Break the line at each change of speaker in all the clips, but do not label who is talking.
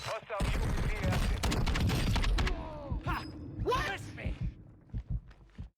Hostile UAV active. Ha! What? Missed me!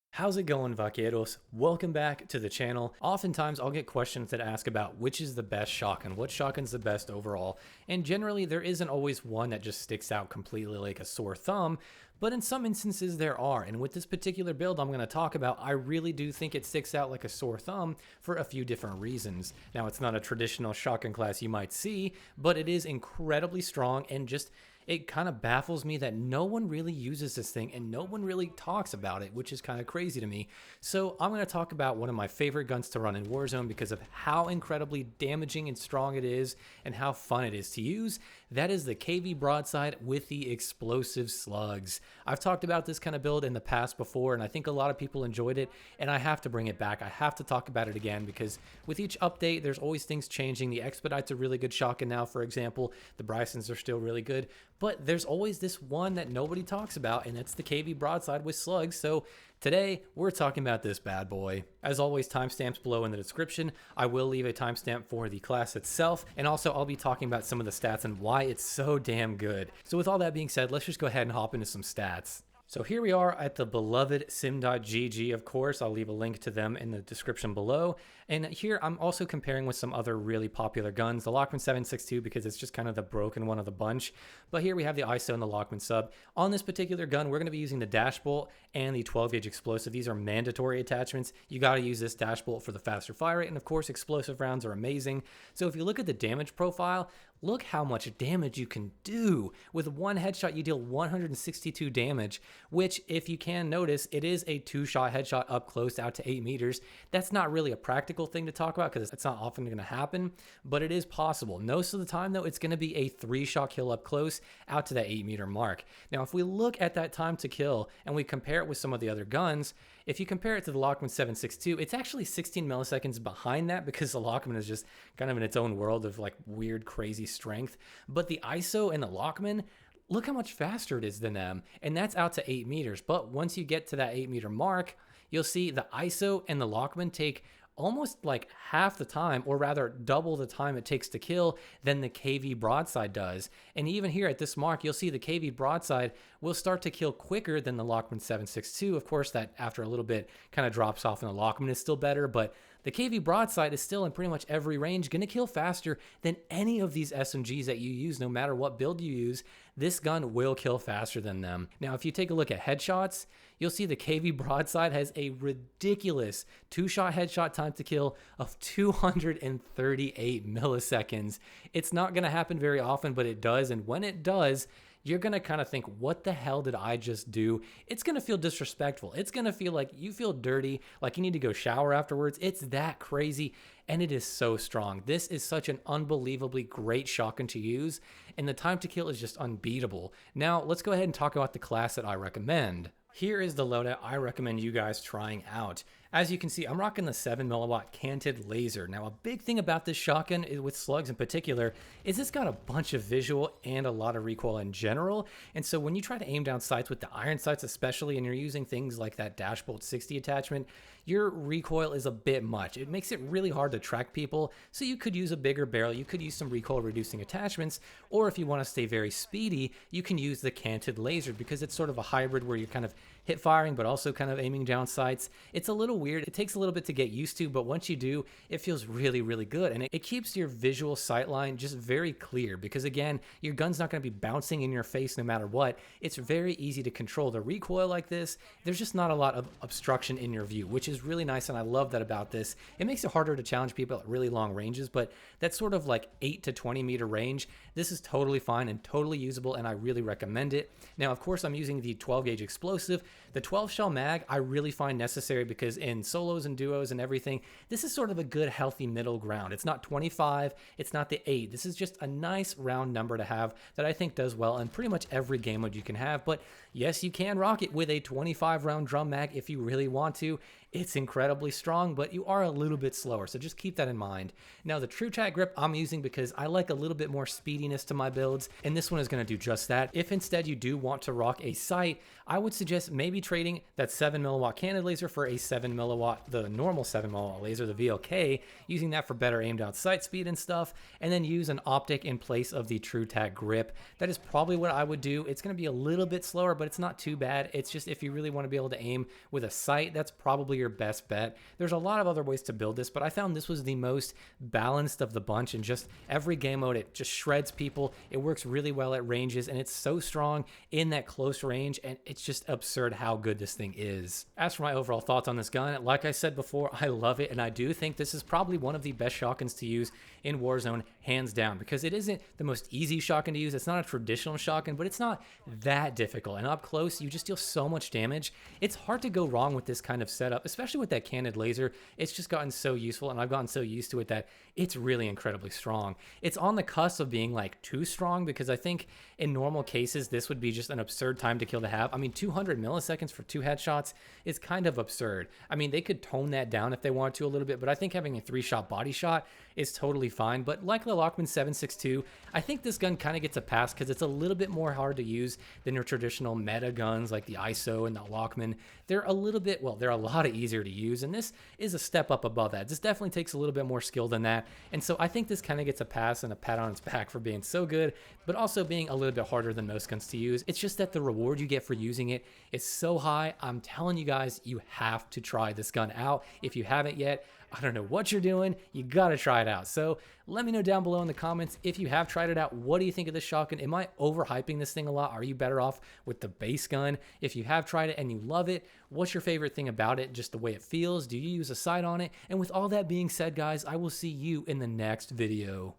How's it going, vaqueros? Welcome back to the channel. Oftentimes I'll get questions that ask about which is the best shotgun, what shotgun's the best overall, and generally there isn't always one that just sticks out completely like a sore thumb, but in some instances there are, and with this particular build I'm going to talk about, I really do think it sticks out like a sore thumb for a few different reasons. Now, it's not a traditional shotgun class you might see, but it is incredibly strong, and just it kind of baffles me that no one really uses this thing and no one really talks about it, which is kind of crazy to me. So I'm going to talk about one of my favorite guns to run in Warzone because of how incredibly damaging and strong it is and how fun it is to use. That is the KV Broadside with the Explosive Slugs. I've talked about this kind of build in the past before, and I think a lot of people enjoyed it, and I have to bring it back. I have to talk about it again because with each update, there's always things changing. The Expedite's a really good shotgun now, for example. The Brysons are still really good. But there's always this one that nobody talks about, and it's the KV Broadside with Slugs. So today, we're talking about this bad boy. As always, timestamps below in the description. I will leave a timestamp for the class itself, and also I'll be talking about some of the stats and why it's so damn good. So with all that being said, let's just go ahead and hop into some stats. So here we are at the beloved sim.gg, of course. I'll leave a link to them in the description below. And here I'm also comparing with some other really popular guns, the Lockman 7.62 because it's just kind of the broken one of the bunch. But here we have the ISO and the Lockman sub. On this particular gun, we're going to be using the dash bolt and the 12 gauge explosive. These are mandatory attachments. You got to use this dash bolt for the faster fire rate. And of course, explosive rounds are amazing. So if you look at the damage profile, look how much damage you can do. With one headshot, you deal 162 damage, which, if you can notice, it is a two-shot headshot up close out to 8 meters. That's not really a practical thing to talk about because it's not often going to happen, but it is possible. Most of the time, though, it's going to be a 3-shot kill up close out to that 8-meter mark. Now, if we look at that time to kill and we compare it with some of the other guns, if you compare it to the Lockman 7.62, it's actually 16 milliseconds behind that because the Lockman is just kind of in its own world of like weird, crazy strength. But the ISO and the Lockman, look how much faster it is than them, and that's out to 8 meters. But once you get to that 8-meter mark, you'll see the ISO and the Lockman take almost like half the time, or rather double the time it takes to kill than the KV Broadside does. And even here at this mark, you'll see the KV Broadside will start to kill quicker than the Lockman 7.62. Of course, that after a little bit kind of drops off, and the Lockman is still better, but the KV Broadside is still in pretty much every range going to kill faster than any of these SMGs that you use. No matter what build you use, this gun will kill faster than them. Now, if you take a look at headshots, you'll see the KV Broadside has a ridiculous 2-shot headshot time to kill of 238 milliseconds. It's not going to happen very often, but it does, and when it does, you're going to kind of think, what the hell did I just do? It's going to feel disrespectful. It's going to feel like you feel dirty, like you need to go shower afterwards. It's that crazy, and it is so strong. This is such an unbelievably great shotgun to use, and the time to kill is just unbeatable. Now, let's go ahead and talk about the class that I recommend. Here is the loadout I recommend you guys trying out. As you can see, I'm rocking the 7mm canted laser. Now, a big thing about this shotgun, with Slugs in particular, is it's got a bunch of visual and a lot of recoil in general. And so when you try to aim down sights with the iron sights especially, and you're using things like that Dashbolt 60 attachment, your recoil is a bit much. It makes it really hard to track people, so you could use a bigger barrel, you could use some recoil reducing attachments, or if you want to stay very speedy, you can use the canted laser because it's sort of a hybrid where you're kind of hip firing but also kind of aiming down sights. It's a little weird. It takes a little bit to get used to, but once you do, it feels really, really good. And it keeps your visual sight line just very clear because, again, your gun's not going to be bouncing in your face no matter what. It's very easy to control. The recoil like this, there's just not a lot of obstruction in your view, which is really nice, and I love that about this. It makes it harder to challenge people at really long ranges, but that sort of like 8 to 20 meter range, this is totally fine and totally usable, and I really recommend it. Now, of course, I'm using the 12 gauge explosive. The 12 shell mag I really find necessary because in solos and duos and everything, this is sort of a good healthy middle ground. It's not 25, it's not the 8. This is just a nice round number to have that I think does well in pretty much every game mode you can have. But yes, you can rock it with a 25 round drum mag if you really want to. it's incredibly strong, but you are a little bit slower, so just keep that in mind. Now the TrueTag grip I'm using because I like a little bit more speediness to my builds, and this one is going to do just that. If instead you do want to rock a sight, I would suggest maybe trading that 7mm candid laser for a 7mm, the normal 7mm laser, the VLK, using that for better aimed out sight speed and stuff, and then use an optic in place of the TrueTag grip. That is probably what I would do. It's going to be a little bit slower, but it's not too bad. It's just if you really want to be able to aim with a sight, that's probably your best bet. There's a lot of other ways to build this, but I found this was the most balanced of the bunch, and just every game mode, it just shreds people. It works really well at ranges, and it's so strong in that close range, and it's just absurd how good this thing is. As for my overall thoughts on this gun, like I said before, I love it, and I do think this is probably one of the best shotguns to use in Warzone, hands down, because it isn't the most easy shotgun to use. It's not a traditional shotgun, but it's not that difficult, and up close, you just deal so much damage. It's hard to go wrong with this kind of setup, especially with that candid laser. It's just gotten so useful, and I've gotten so used to it that it's really incredibly strong. It's on the cusp of being like too strong, because I think in normal cases, this would be just an absurd time to kill to have. I mean, 200 milliseconds for 2 headshots is kind of absurd. I mean, they could tone that down if they wanted to a little bit, but I think having a 3-shot body shot is totally fine. But like the Lockman 7.62, I think this gun kind of gets a pass because it's a little bit more hard to use than your traditional meta guns like the ISO and the Lockman. They're a little bit, well, they're a lot easier to use, and this is a step up above that. This definitely takes a little bit more skill than that, and so I think this kind of gets a pass and a pat on its back for being so good, but also being a little bit harder than most guns to use. It's just that the reward you get for using it is so high. I'm telling you guys, you have to try this gun out. If you haven't yet, I don't know what you're doing, you gotta try it out. So let me know down below in the comments if you have tried it out. What do you think of this shotgun? Am I overhyping this thing a lot? Are you better off with the base gun? If you have tried it and you love it, what's your favorite thing about it? Just the way it feels? Do you use a sight on it? And with all that being said, guys, I will see you in the next video.